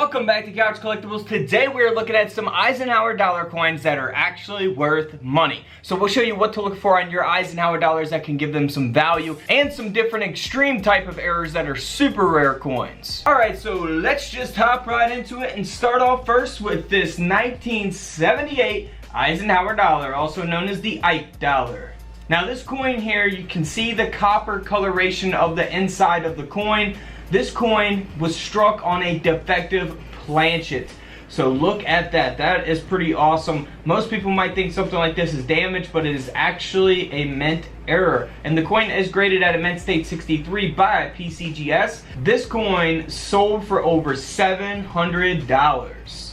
Welcome back to Couch Collectibles. Today we are looking at some Eisenhower dollar coins that are actually worth money. So we'll show you what to look for on your Eisenhower dollars that can give them some value and some different extreme type of errors that are super rare coins. Alright, so let's just hop right into it and start off first with this 1978 Eisenhower dollar, also known as the Ike dollar. Now this coin here, you can see the copper coloration of the inside of the coin. This coin was struck on a defective planchet. So look at that. That is pretty awesome. Most people might think something like this is damaged, but it is actually a mint error. And the coin is graded at a mint state 63 by PCGS. This coin sold for over $700.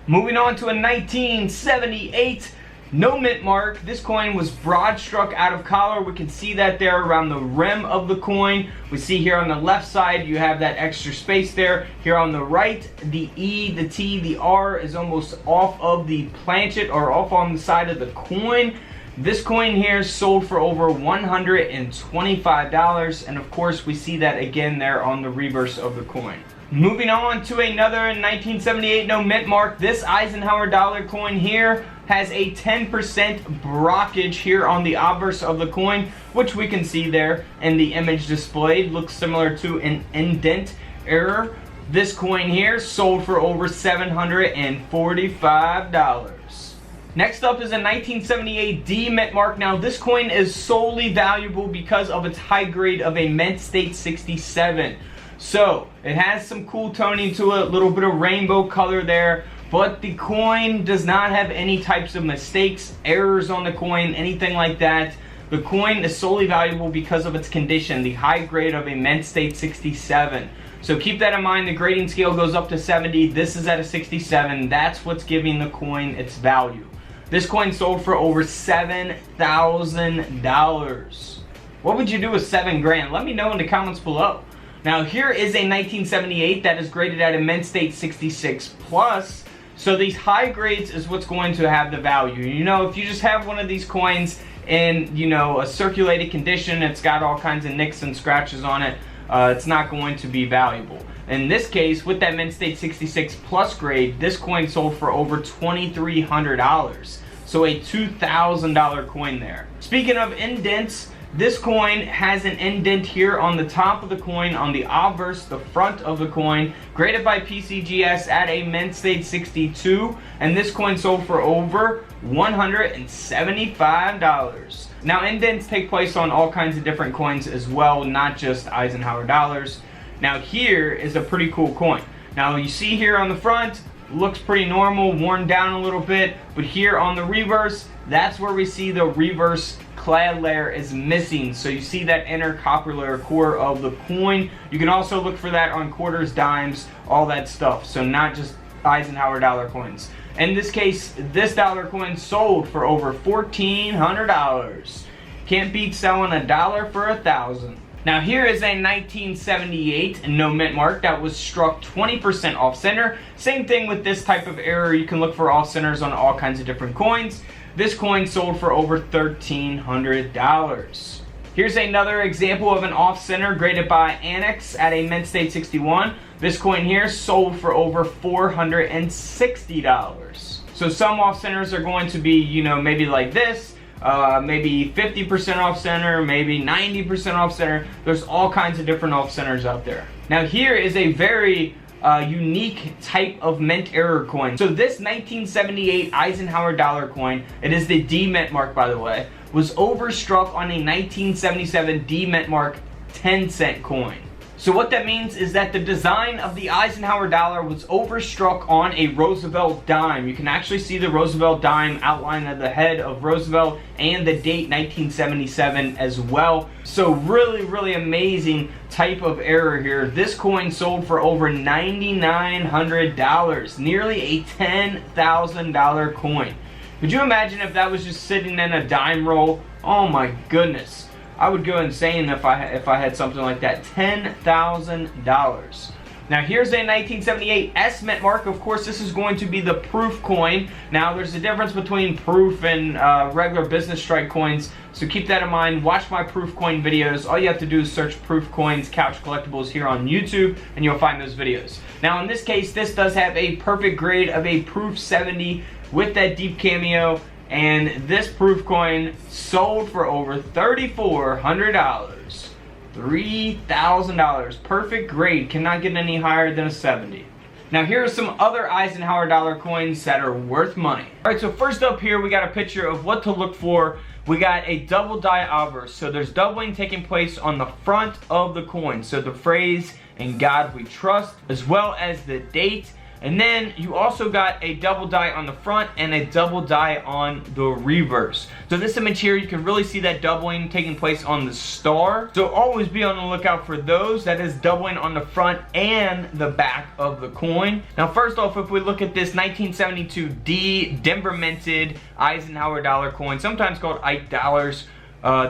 Moving on to a 1978 no mint mark. This coin was broad struck out of collar. We can see that there around the rim of the coin. We see here on the left side you have that extra space there. Here on the right, the E, the T, the R is almost off of the planchet or off on the side of the coin. This coin here sold for over $125, and of course we see that again there on the reverse of the coin. Moving on to another 1978 no mint mark. This Eisenhower dollar coin here has a 10% brockage here on the obverse of the coin, which we can see there in the image displayed. Looks similar to an indent error. This coin here sold for over $745. Next up is a 1978 D mint mark. Now this coin is solely valuable because of its high grade of a mint state 67. So it has some cool toning to it, a little bit of rainbow color there, but the coin does not have any types of mistakes, errors on the coin, anything like that. The coin is solely valuable because of its condition, the high grade of a mint state 67. So keep that in mind. The grading scale goes up to 70. This is at a 67. That's what's giving the coin its value. This coin sold for over $7,000. What would you do with $7 grand? Let me know in the comments below. Now here is a 1978 that is graded at a mint state 66 plus. So these high grades is what's going to have the value. You know, if you just have one of these coins in, you know, a circulated condition, it's got all kinds of nicks and scratches on it, it's not going to be valuable. In this case, with that mint state 66 plus grade, this coin sold for over $2,300. So a $2,000 coin there. Speaking of indents, this coin has an indent here on the top of the coin, on the obverse, the front of the coin, graded by PCGS at a mint state 62, and this coin sold for over $175. Now indents take place on all kinds of different coins as well, not just Eisenhower dollars. Now here is a pretty cool coin. Now you see here on the front, looks pretty normal, worn down a little bit, but here on the reverse, that's where we see the reverse clad layer is missing. So you see that inner copper layer core of the coin. You can also look for that on quarters, dimes, all that stuff. So not just Eisenhower dollar coins. In this case, this dollar coin sold for over $1,400. Can't beat selling a dollar for $1,000. Now here is a 1978 no mint mark that was struck 20% off center. Same thing with this type of error. You can look for off centers on all kinds of different coins. This coin sold for over $1,300. Here's another example of an off center graded by Annex at a mint state 61. This coin here sold for over $460. So some off centers are going to be, you know, maybe like this. Maybe 50% off center, maybe 90% off center. There's all kinds of different off centers out there. Now here is a very unique type of mint error coin. So this 1978 Eisenhower dollar coin, it is the D mint mark by the way, was overstruck on a 1977 D mint mark 10-cent coin. So what that means is that the design of the Eisenhower dollar was overstruck on a Roosevelt dime. You can actually see the Roosevelt dime outline of the head of Roosevelt and the date 1977 as well. So really amazing type of error here. This coin sold for over $9,900, nearly a $10,000 coin. Could you imagine if that was just sitting in a dime roll? Oh my goodness. I would go insane if I had something like that. $10,000. Now here's a 1978 S mint mark. Of course, this is going to be the proof coin. Now there's a difference between proof and regular business strike coins, so keep that in mind. Watch my proof coin videos. All you have to do is search proof coins couch collectibles here on YouTube and you'll find those videos. Now in this case, this does have a perfect grade of a proof 70 with that deep cameo, and this proof coin sold for over $3,400. $3,000. Perfect grade. Cannot get any higher than a 70. Now here are some other Eisenhower dollar coins that are worth money. Alright, so first up here we got a picture of what to look for. We got a double die obverse. So there's doubling taking place on the front of the coin. So the phrase "In God We Trust," as well as the date. And then you also got a double die on the front and a double die on the reverse. So this image here, you can really see that doubling taking place on the star. So always be on the lookout for those. That is doubling on the front and the back of the coin. Now first off, if we look at this 1972 D Denver minted Eisenhower dollar coin, sometimes called Ike dollars,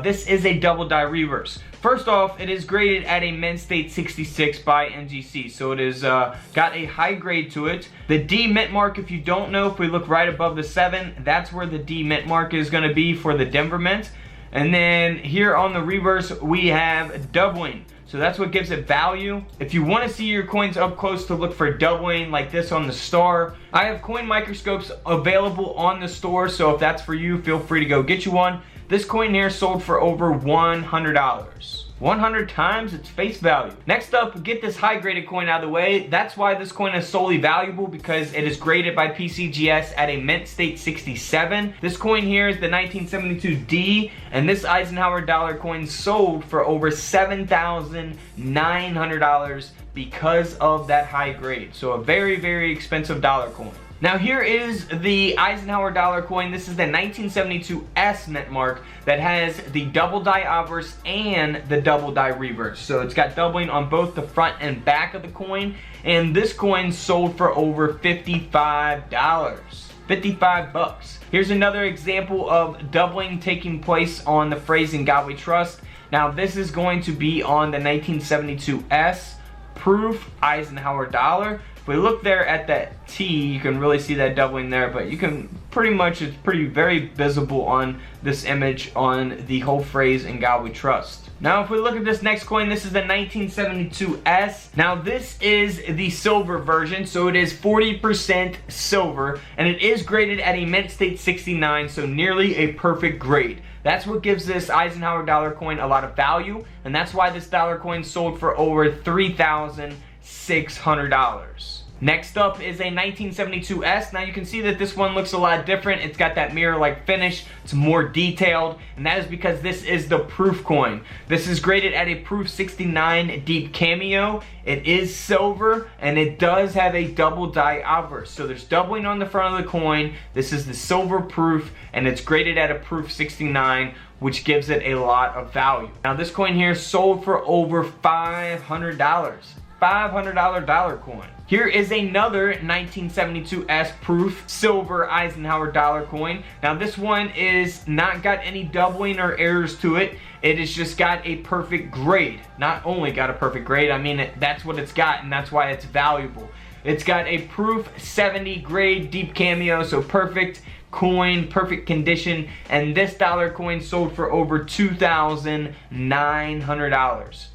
this is a double die reverse. First off, it is graded at a mint state 66 by NGC, so it is got a high grade to it. The D mint mark, if you don't know, if we look right above the 7, that's where the D mint mark is going to be for the Denver mint. And then here on the reverse, we have doubling. So that's what gives it value. If you want to see your coins up close to look for doubling like this on the star, I have coin microscopes available on the store, so if that's for you, feel free to go get you one. This coin here sold for over $100. 100 times its face value. Next up, get this high graded coin out of the way. That's why this coin is solely valuable, because it is graded by PCGS at a mint state 67. This coin here is the 1972 D, and this Eisenhower dollar coin sold for over $7,900 because of that high grade. So a very, very expensive dollar coin. Now here is the Eisenhower dollar coin. This is the 1972 S mint mark that has the double die obverse and the double die reverse. So it's got doubling on both the front and back of the coin, and this coin sold for over $55. 55 bucks. Here's another example of doubling taking place on the phrase "In God We Trust." Now this is going to be on the 1972 S proof Eisenhower dollar. If we look there at that T, you can really see that doubling there, but you can pretty much, it's very visible on this image on the whole phrase "In God We Trust." Now if we look at this next coin, this is the 1972 S. Now this is the silver version, so it is 40% silver, and it is graded at a mint state 69, so nearly a perfect grade. That's what gives this Eisenhower dollar coin a lot of value, and that's why this dollar coin sold for over $3,600. Next up is a 1972 S. Now you can see that this one looks a lot different. It's got that mirror-like finish. It's more detailed, and that is because this is the proof coin. This is graded at a proof 69 deep cameo. It is silver, and it does have a double die obverse. So there's doubling on the front of the coin. This is the silver proof, and it's graded at a proof 69, which gives it a lot of value. Now this coin here sold for over $500. $500 dollar coin. Here is another 1972 S proof silver Eisenhower dollar coin. Now this one is not got any doubling or errors to it. It has just got a perfect grade. Not only got a perfect grade, I mean that's what it's got, and that's why it's valuable. It's got a proof 70 grade deep cameo, so perfect coin, perfect condition, and this dollar coin sold for over $2,900.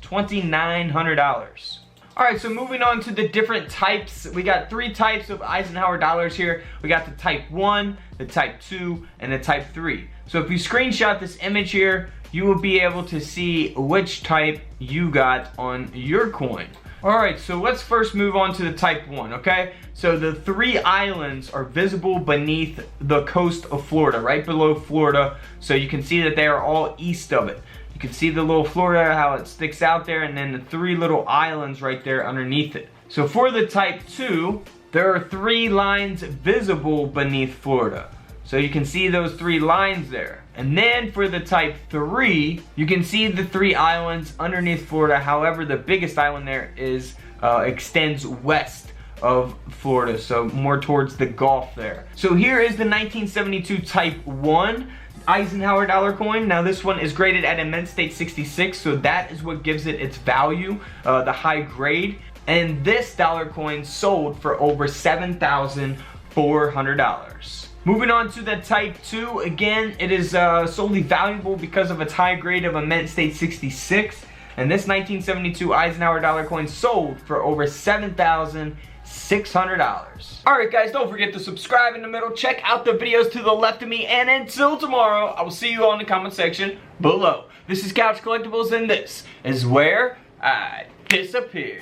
$2,900. Alright, so moving on to the different types. We got 3 types of Eisenhower dollars here. We got the type 1, the type 2, and the type 3. So if you screenshot this image here, you will be able to see which type you got on your coin. Alright, so let's first move on to the type 1, okay? So the 3 islands are visible beneath the coast of Florida, right below Florida. So you can see that they are all east of it. You can see the little Florida, how it sticks out there, and then the 3 little islands right there underneath it. So for the type 2, there are 3 lines visible beneath Florida. So you can see those 3 lines there. And then for the type 3, you can see the 3 islands underneath Florida. However, the biggest island there is extends west of Florida, so more towards the Gulf there. So here is the 1972 type 1 Eisenhower dollar coin. Now this one is graded at a mint state 66, so that is what gives it its value, the high grade. and this dollar coin sold for over $7,400. Moving on to the Type 2, again, it is solely valuable because of its high grade of a mint state 66, and this 1972 Eisenhower dollar coin sold for over $7,600. Alright guys, don't forget to subscribe in the middle, check out the videos to the left of me, and until tomorrow, I will see you all in the comment section below. This is Couch Collectibles, and this is where I disappear.